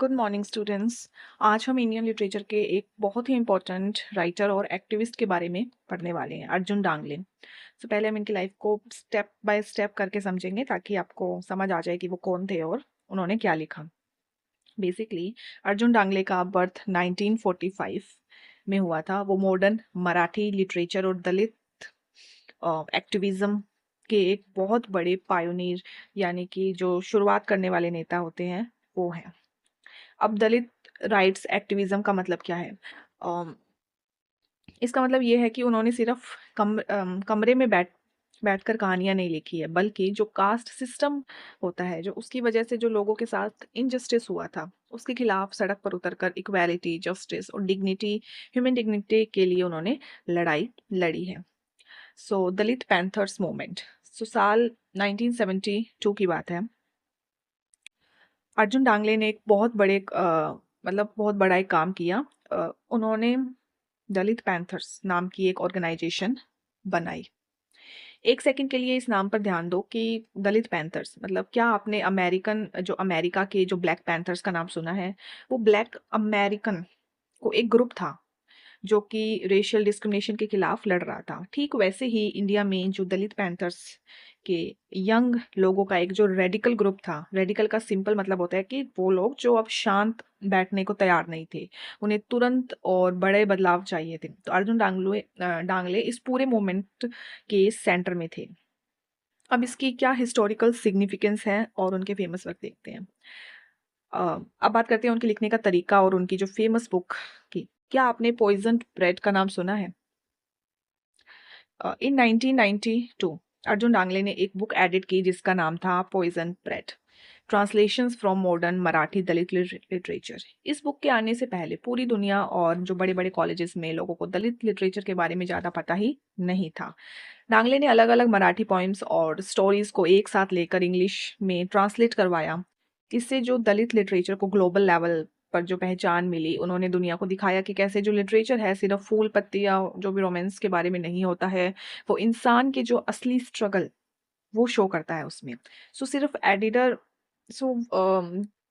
Good morning students. आज हम Indian literature के एक बहुत ही इम्पोर्टेंट राइटर और एक्टिविस्ट के बारे में पढ़ने वाले हैं, अर्जुन डांगले। पहले हम इनकी लाइफ को स्टेप बाय स्टेप करके समझेंगे ताकि आपको समझ आ जाए कि वो कौन थे और उन्होंने क्या लिखा। बेसिकली अर्जुन डांगले का बर्थ 1945 में हुआ था। वो मॉडर्न मराठी लिटरेचर और दलित एक्टिविज्म के एक बहुत बड़े पायोनियर यानी कि जो शुरुआत करने वाले नेता होते हैं वो हैं। अब दलित राइट्स एक्टिविज्म का मतलब क्या है? इसका मतलब ये है कि उन्होंने सिर्फ कमरे में बैठकर कहानियां नहीं लिखी है, बल्कि जो कास्ट सिस्टम होता है, जो उसकी वजह से जो लोगों के साथ इनजस्टिस हुआ था, उसके खिलाफ सड़क पर उतरकर इक्वालिटी, जस्टिस और डिग्निटी, ह्यूमन डिग्निटी के लिए उन्होंने लड़ाई लड़ी है। दलित पैंथर्स मूवमेंट। साल 1972 की बात है। अर्जुन डांगले ने एक बहुत बड़े बहुत बड़ा एक काम किया। उन्होंने दलित पैंथर्स नाम की एक ऑर्गेनाइजेशन बनाई। एक सेकंड के लिए इस नाम पर ध्यान दो कि दलित पैंथर्स मतलब क्या आपने अमेरिका के जो ब्लैक पैंथर्स का नाम सुना है? वो ब्लैक अमेरिकन को एक ग्रुप था जो कि रेशियल डिस्क्रिमिनेशन के खिलाफ लड़ रहा था। ठीक वैसे ही इंडिया में जो दलित पैंथर्स के यंग लोगों का एक जो रेडिकल ग्रुप था। रेडिकल का सिंपल मतलब होता है कि वो लोग जो अब शांत बैठने को तैयार नहीं थे, उन्हें तुरंत और बड़े बदलाव चाहिए थे। तो अर्जुन डांगले इस पूरे मूवमेंट के सेंटर में थे। अब इसकी क्या हिस्टोरिकल सिग्निफिकेंस है और उनके फेमस वर्क देखते हैं। अब बात करते हैं उनके लिखने का तरीका और उनकी जो फेमस बुक की। क्या आपने पॉइजन ब्रेड का नाम सुना है? इन 1992 अर्जुन डांगले ने एक बुक एडिट की जिसका नाम था poison bread, translations from modern Marathi Dalit literature. इस बुक के आने से पहले पूरी दुनिया और जो बड़े बड़े कॉलेजेस में लोगों को दलित लिटरेचर के बारे में ज़्यादा पता ही नहीं था। डांगले ने अलग अलग मराठी पोइम्स और स्टोरीज को एक साथ लेकर इंग्लिश में ट्रांसलेट करवाया। इससे जो दलित लिटरेचर को ग्लोबल लेवल पर जो पहचान मिली, उन्होंने दुनिया को दिखाया कि कैसे जो लिटरेचर है सिर्फ फूल पत्ती या जो भी रोमांस के बारे में नहीं होता है, वो इंसान के जो असली स्ट्रगल वो शो करता है उसमें। सिर्फ एडिटर सो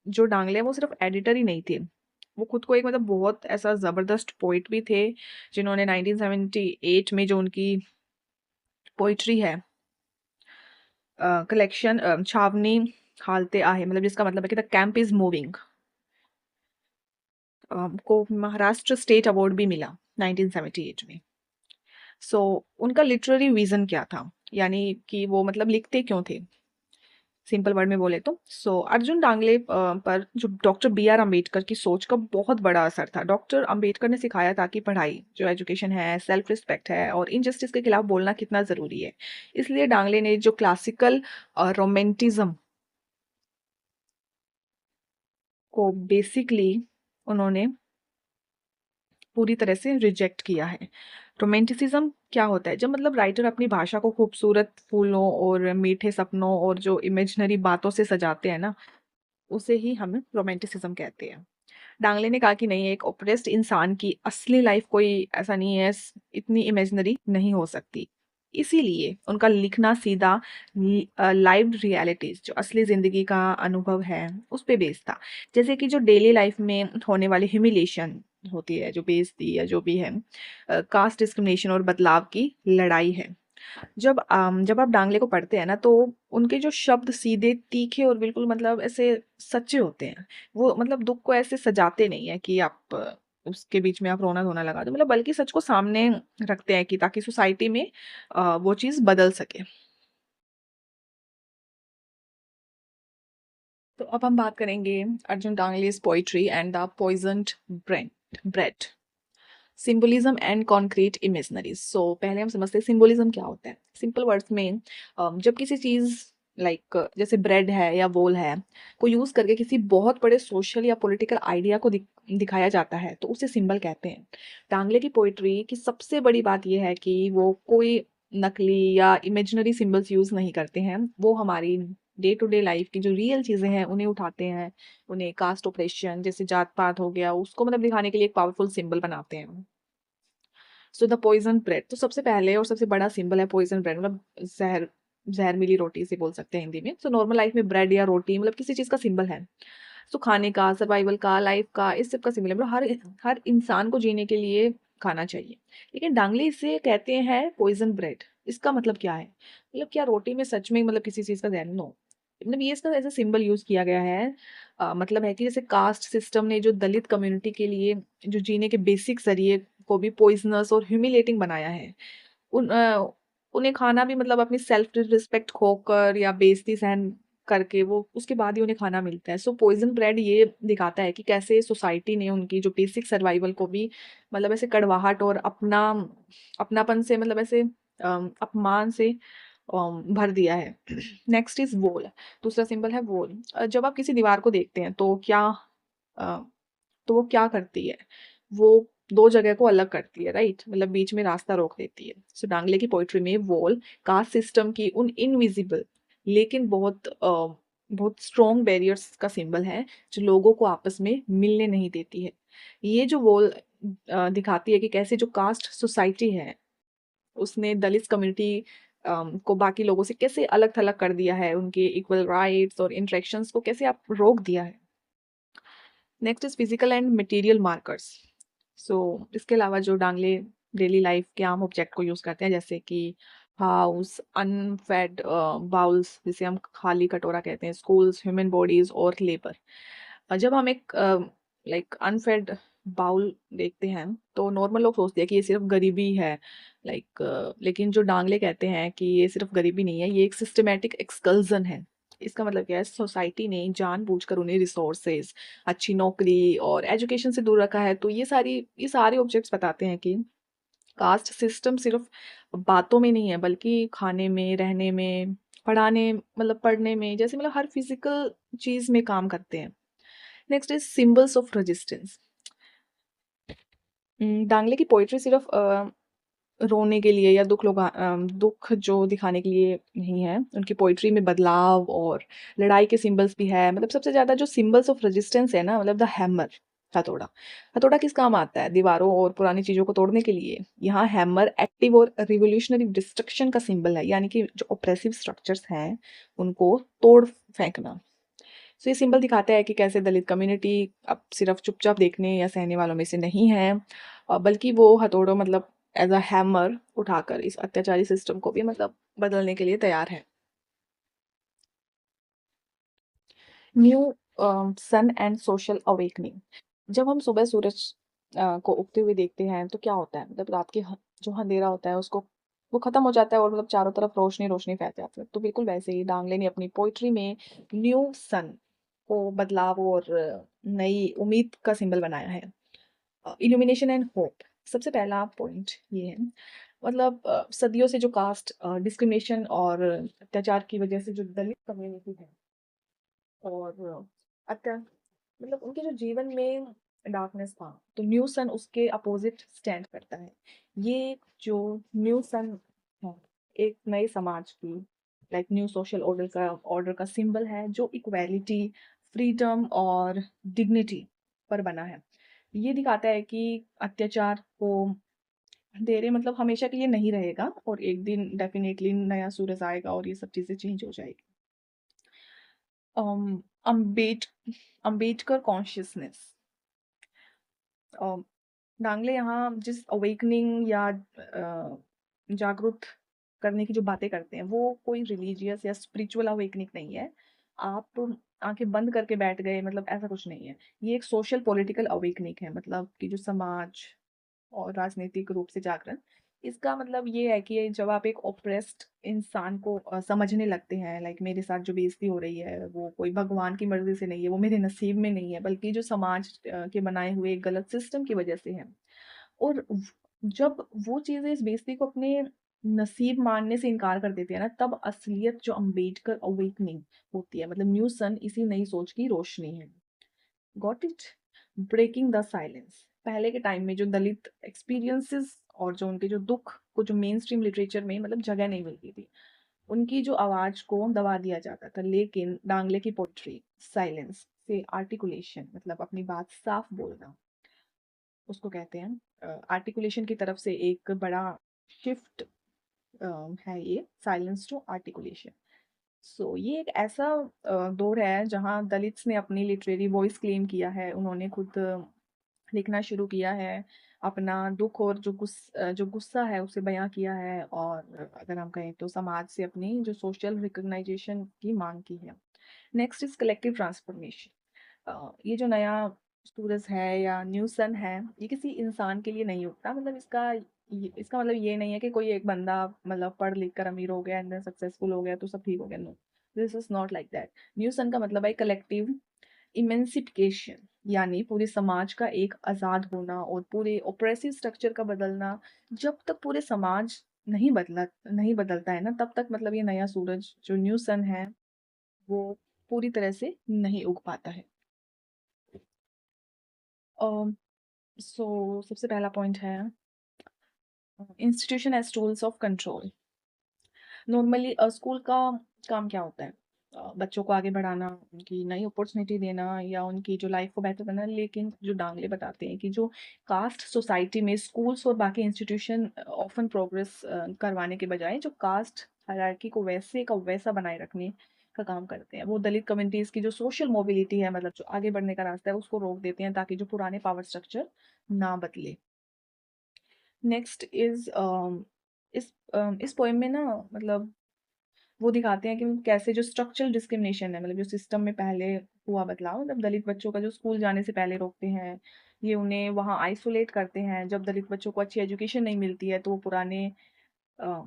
जो डांगले हैं वो सिर्फ एडिटर ही नहीं थे, वो खुद को एक बहुत ऐसा ज़बरदस्त पोइट भी थे जिन्होंने 1978 में जो उनकी पोइट्री है कलेक्शन छावनी हालते आहे, मतलब जिसका मतलब है कि द कैंप इज मूविंग, को महाराष्ट्र स्टेट अवार्ड भी मिला 1978 में। उनका लिटरेरी विजन क्या था, यानी कि वो लिखते क्यों थे? सिंपल वर्ड में बोले तो अर्जुन डांगले पर जो डॉक्टर बी आर अम्बेडकर की सोच का बहुत बड़ा असर था। डॉक्टर अम्बेडकर ने सिखाया था कि पढ़ाई जो एजुकेशन है, सेल्फ रिस्पेक्ट है और इनजस्टिस के खिलाफ बोलना कितना ज़रूरी है। इसलिए डांगले ने जो क्लासिकल रोमेंटिज्म को बेसिकली उन्होंने पूरी तरह से रिजेक्ट किया है। रोमेंटिसिज्म क्या होता है? जब राइटर अपनी भाषा को खूबसूरत फूलों और मीठे सपनों और जो इमेजिनरी बातों से सजाते हैं ना, उसे ही हम रोमेंटिसिज्म कहते हैं। डांगले ने कहा कि नहीं, एक ओप्रेस्ड इंसान की असली लाइफ कोई ऐसा नहीं है, इतनी इमेजिनरी नहीं हो सकती। इसीलिए उनका लिखना सीधा लाइव रियलिटीज, जो असली जिंदगी का अनुभव है, उस पे बेस्ड था। जैसे कि जो डेली लाइफ में होने वाली ह्यूमिलेशन होती है, जो बेइज्जती या जो भी है, कास्ट डिस्क्रिमिनेशन और बदलाव की लड़ाई है। जब आप डांगले को पढ़ते हैं ना, तो उनके जो शब्द सीधे, तीखे और बिल्कुल ऐसे सच्चे होते हैं। वो दुख को ऐसे सजाते नहीं है कि आप उसके बीच में आप रोना धोना लगा दो, बल्कि सच को सामने रखते हैं कि ताकि सोसाइटी में वो चीज़ बदल सके। तो अब हम बात करेंगे Arjun Dangle's poetry and the poisoned bread, symbolism and concrete imageries. पहले हम समझते हैं सिंबलिज्म क्या होता है। सिंपल वर्ड्स में जब किसी चीज़ जैसे ब्रेड है या बोल है को यूज़ करके किसी बहुत बड़े सोशल या पॉलिटिकल आइडिया को दिखाया जाता है, तो उसे सिंबल कहते हैं। डांगले की पोइट्री की सबसे बड़ी बात यह है कि वो कोई नकली या इमेजिनरी सिंबल्स यूज़ नहीं करते हैं। वो हमारी डे टू डे लाइफ की जो रियल चीज़ें हैं उन्हें उठाते हैं, उन्हें कास्ट ऑपरेशन जैसे जात पात हो गया उसको दिखाने के लिए एक पावरफुल सिंबल बनाते हैं। द पॉइजन ब्रेड, तो सबसे पहले और सबसे बड़ा सिंबल है पॉइजन ब्रेड, जहर मिली रोटी से बोल सकते हैं हिंदी में। नॉर्मल लाइफ में ब्रेड या रोटी किसी चीज़ का सिंबल है। सो खाने का, सर्वाइवल का, लाइफ का, इस सब का सिमिलर, मतलब हर हर इंसान को जीने के लिए खाना चाहिए। लेकिन डांगले इसे कहते हैं पॉइजन ब्रेड। इसका मतलब क्या है? मतलब क्या रोटी में सच में मतलब किसी चीज़ का जहर? नो। मतलब ये इसका ऐसा सिंबल यूज़ किया गया है। मतलब है कि जैसे कास्ट सिस्टम ने जो दलित कम्युनिटी के लिए जो जीने के बेसिक ज़रिए को भी पॉइज़नस और ह्यूमिलेटिंग बनाया है। उन उन्हें खाना भी मतलब अपनी सेल्फ रिस्पेक्ट खोकर या बेइज्जती सहन करके वो उसके बाद ही उन्हें खाना मिलता है। सो पॉइज़न ब्रेड ये दिखाता है कि कैसे सोसाइटी ने उनकी जो बेसिक सर्वाइवल को भी मतलब ऐसे कड़वाहट और अपनापन से मतलब ऐसे अपमान से भर दिया है। Next is wall. दूसरा सिंबल है वॉल। जब आप किसी दीवार को देखते हैं अ, तो वो क्या करती है? वो 2 जगह को अलग करती है, राइट? मतलब बीच में रास्ता रोक देती है। सो डांगले की पोएट्री में वॉल कास्ट सिस्टम की उन इनविजिबल लेकिन बहुत स्ट्रॉन्ग बैरियर्स का सिंबल है, जो लोगों को आपस में मिलने नहीं देती है। ये जो वॉल दिखाती है कि कैसे जो कास्ट सोसाइटी है, उसने दलित कम्युनिटी को बाकी लोगों से कैसे अलग-थलग कर दिया है, उनके इक्वल राइट्स और इंटरेक्शंस को कैसे आप रोक दिया है। Next is physical and material markers. So इसके अलावा जो डांगले डेली लाइफ के आम ऑब्जेक्ट को यूज़ करते हैं, जैसे कि हाउस, अनफेड बाउल्स जिसे हम खाली कटोरा कहते हैं, स्कूल्स, ह्यूमन बॉडीज और लेबर। जब हम एक लाइक अनफेड बाउल देखते हैं तो नॉर्मल लोग सोचते हैं कि ये सिर्फ गरीबी है, लेकिन जो डांगले कहते हैं कि ये सिर्फ गरीबी नहीं है, ये एक सिस्टमेटिक एक्सकल्जन है। इसका मतलब क्या है? सोसाइटी ने जानबूझकर उन्हें रिसोर्सेज, अच्छी नौकरी और एजुकेशन से दूर रखा है। तो ये सारे ऑब्जेक्ट्स बताते हैं कि कास्ट सिस्टम सिर्फ बातों में नहीं है, बल्कि खाने में, रहने में, पढ़ने में, जैसे मतलब हर फिजिकल चीज में काम करते हैं। Next is symbols of resistance. Dangle की पोइट्री सिर्फ रोने के लिए या दुख जो दिखाने के लिए नहीं है। उनकी पोइट्री में बदलाव और लड़ाई के सिंबल्स भी है। मतलब सबसे ज़्यादा जो सिंबल्स ऑफ रेजिस्टेंस है ना, मतलब द हैमर, हथौड़ा। हथौड़ा किस काम आता है? दीवारों और पुरानी चीज़ों को तोड़ने के लिए। यहाँ हैमर एक्टिव और रिवोल्यूशनरी डिस्ट्रक्शन का सिंबल है, यानी कि जो ऑप्रेसिव स्ट्रक्चर्स हैं उनको तोड़ फेंकना। सो ये सिंबल दिखाता है कि कैसे दलित कम्युनिटी अब सिर्फ चुपचाप देखने या सहने वालों में से नहीं है, बल्कि वो हथौड़ों मतलब एज अ हैमर उठाकर इस अत्याचारी सिस्टम को भी मतलब बदलने के लिए तैयार है। New sun and social awakening. जब हम सुबह सूरज को उगते हुए देखते हैं तो क्या होता है? मतलब रात के जो अंधेरा होता है उसको वो खत्म हो जाता है और मतलब चारों तरफ रोशनी रोशनी फैल जाती है। तो बिल्कुल वैसे ही डांगले ने अपनी पोइट्री में न्यू सन को बदलाव और नई उम्मीद का सिंबल बनाया है। Illumination and hope. सबसे पहला पॉइंट ये है, मतलब सदियों से जो कास्ट डिस्क्रिमिनेशन और अत्याचार की वजह से जो दलित कम्युनिटी है और अत्या मतलब उनके जो जीवन में डार्कनेस था, तो न्यू सन उसके अपोजिट स्टैंड करता है। ये जो न्यू सन है, एक नए समाज की न्यू सोशल ऑर्डर का सिंबल है, जो इक्वालिटी, फ्रीडम और डिग्निटी पर बना है। ये दिखाता है कि अत्याचार को अंधेरे मतलब हमेशा के लिए नहीं रहेगा और एक दिन डेफिनेटली नया सूरज आएगा और ये सब चीजें चेंज हो जाएगी। um, Ambed Ambedkar consciousness. डांगले यहाँ जिस अवेकनिंग या जागरूक करने की जो बातें करते हैं, वो कोई रिलीजियस या स्पिरिचुअल अवेकनिंग नहीं है। आप आंखें बंद करके बैठ गए मतलब ऐसा कुछ नहीं है। ये एक सोशल पॉलिटिकल अवेकनिंग है, मतलब कि जो समाज और राजनीतिक रूप से जागरण। इसका मतलब ये है कि जब आप एक ओप्रेस्ड इंसान को समझने लगते हैं, मेरे साथ जो बेइज्जती हो रही है वो कोई भगवान की मर्जी से नहीं है, वो मेरे नसीब में नहीं है, बल्कि जो समाज के बनाए हुए एक गलत सिस्टम की वजह से है। और जब वो चीजें इस बेइज्जती को अपने नसीब मानने से इनकार कर देती है ना, तब असलियत जो अम्बेडकर अवेकनिंग होती है, मतलब न्यू सन इसी नई सोच की रोशनी है। Got it? Breaking the silence. पहले के टाइम में जो दलित एक्सपीरियंसेस और जो उनके जो दुख को जो मेन स्ट्रीम लिटरेचर में मतलब जगह नहीं मिलती थी, उनकी जो आवाज को दबा दिया जाता था। लेकिन डांगले की पोट्री साइलेंस से आर्टिकुलेशन, मतलब अपनी बात साफ बोलना, उसको कहते हैं आर्टिकुलेशन की तरफ से एक बड़ा शिफ्ट है ये, साइलेंस टू आर्टिकुलेशन। ये एक ऐसा दौर है जहाँ दलित्स ने अपनी लिटरेरी वॉइस क्लेम किया है। उन्होंने खुद लिखना शुरू किया है, अपना दुख और जो गुस्सा है उसे बयां किया है, और अगर हम कहें तो समाज से अपनी जो सोशल रिकॉग्नाइजेशन की मांग की है। Next is collective transformation. ये जो नया सूरज है या न्यू सन है, ये किसी इंसान के लिए नहीं उगता। मतलब इसका मतलब ये नहीं है कि कोई एक बंदा मतलब पढ़ लिख कर अमीर हो गया एंड सक्सेसफुल हो गया तो सब ठीक हो गया। No, this is not like that. New sun का मतलब है कलेक्टिव इमेंसिफिकेशन, यानी पूरे समाज का एक आजाद होना और पूरे ओप्रेसिव स्ट्रक्चर का बदलना। जब तक पूरे समाज नहीं बदलता है ना, तब तक मतलब ये नया सूरज जो न्यू सन है वो पूरी तरह से नहीं उग पाता है। सबसे पहला पॉइंट है institution as tools of control. Normally school का काम क्या होता है? बच्चों को आगे बढ़ाना, उनकी नई अपॉर्चुनिटी देना या उनकी जो लाइफ को बेहतर बनाना। लेकिन जो डांगले बताते हैं कि जो कास्ट सोसाइटी में स्कूल्स और बाकी इंस्टीट्यूशन ऑफन प्रोग्रेस करवाने के बजाय जो कास्ट हायरार्की को वैसे का वैसा बनाए रखने का काम करते हैं। वो दलित कम्युनिटीज की जो सोशल मोबिलिटी है, मतलब जो आगे बढ़ने का रास्ता है, उसको रोक देते हैं ताकि जो पुराने पावर स्ट्रक्चर ना बदले। नेक्स्ट इज इस पोएम में ना मतलब वो दिखाते हैं कि कैसे जो स्ट्रक्चरल डिस्क्रिमिनेशन है, मतलब जो सिस्टम में पहले हुआ बदलाव, मतलब दलित बच्चों का जो स्कूल जाने से पहले रोकते हैं, ये उन्हें वहाँ आइसोलेट करते हैं। जब दलित बच्चों को अच्छी एजुकेशन नहीं मिलती है तो वो अ,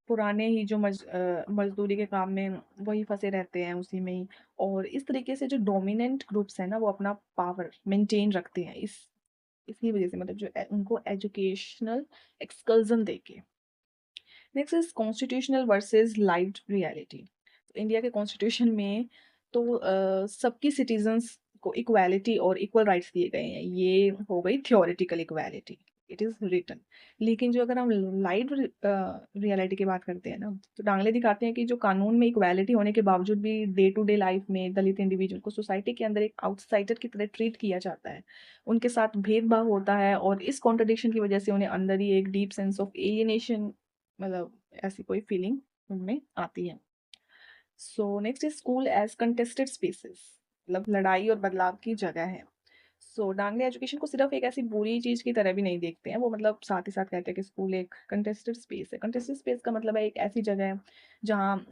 पुराने ही जो मजदूरी के काम में वही फंसे रहते हैं उसी में ही। और इस तरीके से जो डोमिनेंट ग्रुप्स हैं ना, वो अपना पावर मेंटेन रखते हैं इसकी वजह से, मतलब उनको एजुकेशनल एक्सकर्जन देके। Next is constitutional versus lived reality. India के कॉन्स्टिट्यूशन में तो सबकी सिटीजन्स को इक्वालिटी और इक्वल राइट्स दिए गए हैं। ये हो गई theoretical equality, it is written. लेकिन जो अगर हम लाइव रियलिटी की बात करते हैं ना, तो डांगले दिखाते हैं कि जो कानून में इक्वालिटी होने के बावजूद भी डे टू डे लाइफ में दलित इंडिविजुअल को सोसाइटी के अंदर एक आउटसाइडर की तरह ट्रीट किया जाता है। उनके साथ भेदभाव होता है और इस कॉन्ट्रडिक्शन की वजह से उन्हें अंदर ही एक डीप सेंस ऑफ एलियनेशन, मतलब ऐसी कोई फीलिंग उनमें आती है। Next is school as contested spaces, मतलब लड़ाई और बदलाव की जगह है। डांगले एजुकेशन को सिर्फ एक ऐसी बुरी चीज की तरह भी नहीं देखते हैं। वो मतलब साथ ही साथ कहते हैं कि स्कूल एक कंटेस्टेड स्पेस है। कंटेस्टेड स्पेस का मतलब है एक ऐसी जगह है जहाँ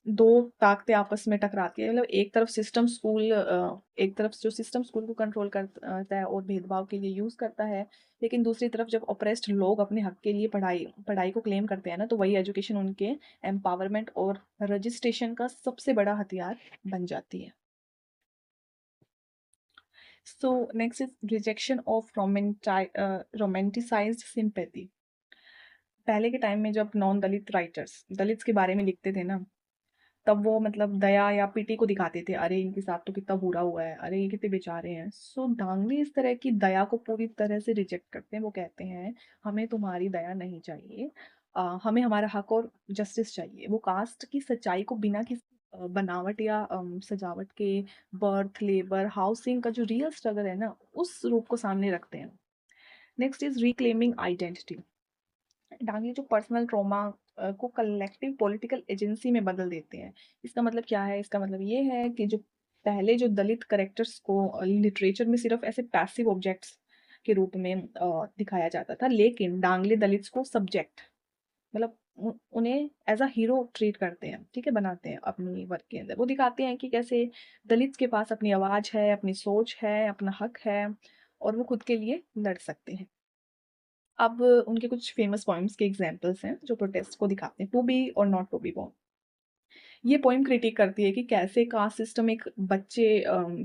दो ताकतें आपस में टकराती है। मतलब एक तरफ जो सिस्टम स्कूल को कंट्रोल करता है और भेदभाव के लिए यूज करता है, लेकिन दूसरी तरफ जब ऑप्रेस्ड लोग अपने हक के लिए पढ़ाई पढ़ाई को क्लेम करते हैं ना, तो वही एजुकेशन उनके एम्पावरमेंट और रजिस्ट्रेशन का सबसे बड़ा हथियार बन जाती है। Next is rejection of romanticised sympathy. पहले के टाइम में जब नॉन दलित राइटर्स दलित्स के बारे में लिखते थे ना, तब वो मतलब दया या पीटी को दिखाते थे। अरे इनके साथ तो कितना बुरा हुआ है, अरे ये कितने बेचारे हैं। डांगली इस तरह की दया को पूरी तरह से रिजेक्ट करते हैं। वो कहते हैं हमें तुम्हारी दया नहीं चाहिए, हमें हमारा हक और जस्टिस चाहिए। वो कास्ट की सच्चाई को बिना किसी बनावट या सजावट के बर्थ, लेबर, हाउसिंग का जो रियल स्ट्रगल है ना, उस रूप को सामने रखते हैं। Next is reclaiming identity. Dange जो पर्सनल ट्रॉमा को कलेक्टिव पॉलिटिकल एजेंसी में बदल देते हैं। इसका मतलब क्या है? इसका मतलब ये है कि जो पहले जो दलित करेक्टर्स को लिटरेचर में सिर्फ ऐसे पैसिव ऑब्जेक्ट्स के रूप में दिखाया जाता था, लेकिन डांगले दलित्स को सब्जेक्ट, मतलब उन्हें एज अ हीरो ट्रीट करते हैं, ठीक है, बनाते हैं अपनी वर्क के अंदर। वो दिखाते हैं कि कैसे दलित के पास अपनी आवाज है, अपनी सोच है, अपना हक है और वो खुद के लिए लड़ सकते हैं। अब उनके कुछ फेमस पोएम्स के एग्जांपल्स हैं जो प्रोटेस्ट को दिखाते हैं। टू बी और नॉट टू बी बॉर्न। ये पोएम क्रिटिक करती है कि कैसे कास्ट सिस्टम एक बच्चे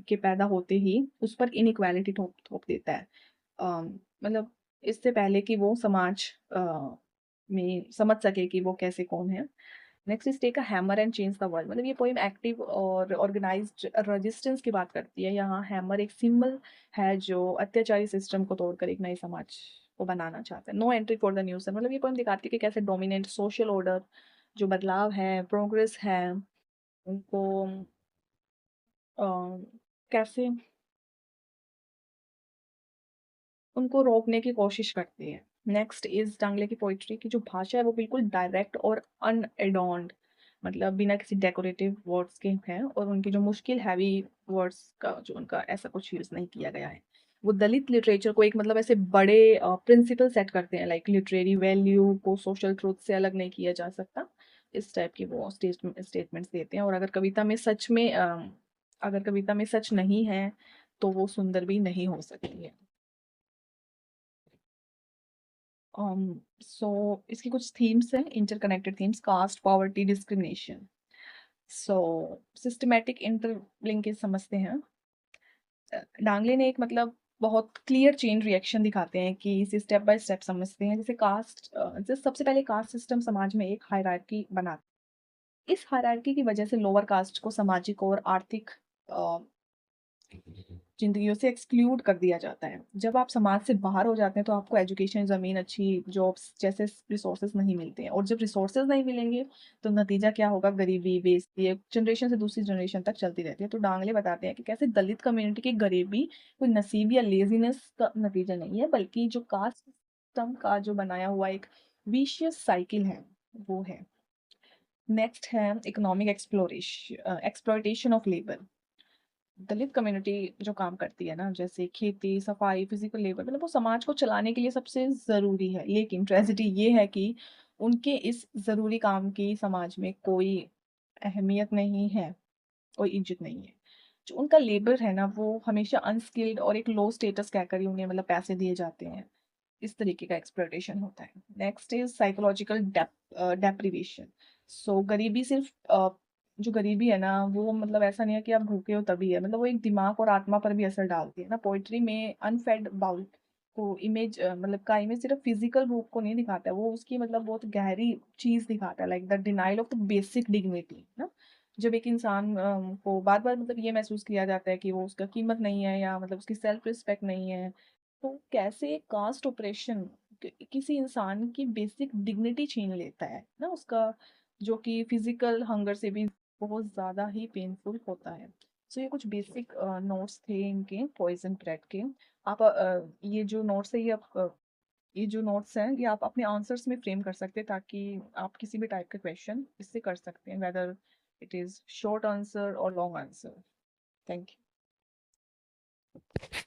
के पैदा होते ही उस पर इनइक्वालिटी थोप थोप देता है। मतलब इससे पहले कि वो समाज में समझ सके कि वो कैसे कौन है। Next is take a hammer and change the world. मतलब ये पोएम एक्टिव और ऑर्गेनाइज्ड रेजिस्टेंस की बात करती है। यहाँ हैमर एक सिंबल है जो अत्याचारी सिस्टम को तोड़कर एक नए समाज को बनाना चाहता है। No entry for the new sun. मतलब ये पोएम दिखाती है कि कैसे डोमिनेंट सोशल ऑर्डर, जो बदलाव है, प्रोग्रेस है, उनको अ, कैसे उनको रोकने की कोशिश करती है। नेक्स्ट इज डांगले की पोइट्री की जो भाषा है वो बिल्कुल डायरेक्ट और अनएडॉन्ड, मतलब बिना किसी डेकोरेटिव वर्ड्स के हैं, और उनकी जो मुश्किल हैवी वर्ड्स का जो उनका ऐसा कुछ यूज नहीं किया गया है। वो दलित लिटरेचर को एक मतलब ऐसे बड़े प्रिंसिपल सेट करते हैं, लाइक लिटरेरी वैल्यू को सोशल ट्रूथ से अलग नहीं किया जा सकता, इस टाइप की वो स्टेटमेंट्स देते हैं। और अगर कविता में सच नहीं है तो वो सुंदर भी नहीं हो सकती है। सो इसकी कुछ थीम्स हैं, interconnected themes, caste, poverty, discrimination. So systematic interlinkage समझते हैं। डांगले ने एक मतलब बहुत क्लियर चेन रिएक्शन दिखाते हैं कि इसे स्टेप बाय स्टेप समझते हैं। जैसे जैसे सबसे पहले कास्ट सिस्टम समाज में एक हायरार्की बना, इस हायरार्की की वजह से लोअर कास्ट को सामाजिक और आर्थिक जिंदगियों से एक्सक्लूड कर दिया जाता है। जब आप समाज से बाहर हो जाते हैं तो आपको एजुकेशन, ज़मीन, अच्छी जॉब्स जैसे रिसोर्सेज नहीं मिलते हैं, और जब रिसोर्सेज नहीं मिलेंगे तो नतीजा क्या होगा? गरीबी, बेइज्जती, एक जनरेशन से दूसरी जनरेशन तक चलती रहती है। तो डांगले बताते हैं कि कैसे दलित कम्युनिटी की गरीबी कोई नसीब या लेजीनेस का नतीजा नहीं है, बल्कि जो कास्ट सिस्टम का जो बनाया हुआ एक विशियस साइकिल है वो है। नेक्स्ट है economic exploitation of labour. Dalit community जो काम करती है ना, जैसे खेती, सफाई, फिजिकल लेबर, मतलब वो समाज को चलाने के लिए सबसे ज़रूरी है, लेकिन ट्रेजेडी ये है कि उनके इस ज़रूरी काम की समाज में कोई अहमियत नहीं है, कोई इज्जत नहीं है। जो उनका लेबर है ना वो हमेशा अनस्किल्ड और एक लो स्टेटस कहकर ही उन्हें मतलब पैसे दिए जाते हैं। इस तरीके का एक्सप्लॉयटेशन होता है। Next is psychological deprivation. So गरीबी सिर्फ जो गरीबी है ना वो मतलब ऐसा नहीं है कि आप भूखे हो तभी है, मतलब वो एक दिमाग और आत्मा पर भी असर डालती है ना। पोइट्री में अनफेड बाउल को इमेज मतलब का इमेज सिर्फ फिजिकल भूख को नहीं दिखाता है, वो उसकी मतलब बहुत गहरी चीज दिखाता है, like the denial of the basic dignity ना। जब एक इंसान को बार बार मतलब ये महसूस किया जाता है कि वो उसका कीमत नहीं है, या मतलब उसकी सेल्फ रिस्पेक्ट नहीं है, तो कैसे कास्ट ऑपरेशन किसी इंसान की बेसिक डिग्निटी छीन लेता है ना उसका, जो कि फिजिकल हंगर से भी बहुत ज़्यादा ही पेनफुल होता है। सो ये कुछ बेसिक नोट्स थे इनके पॉइजन थ्रेड के। आप ये जो नोट्स है ये जो नोट्स हैं ये आप अपने आंसर्स में फ्रेम कर सकते हैं, ताकि आप किसी भी टाइप का क्वेश्चन इससे कर सकते हैं, whether it is short answer और लॉन्ग आंसर। Thank you.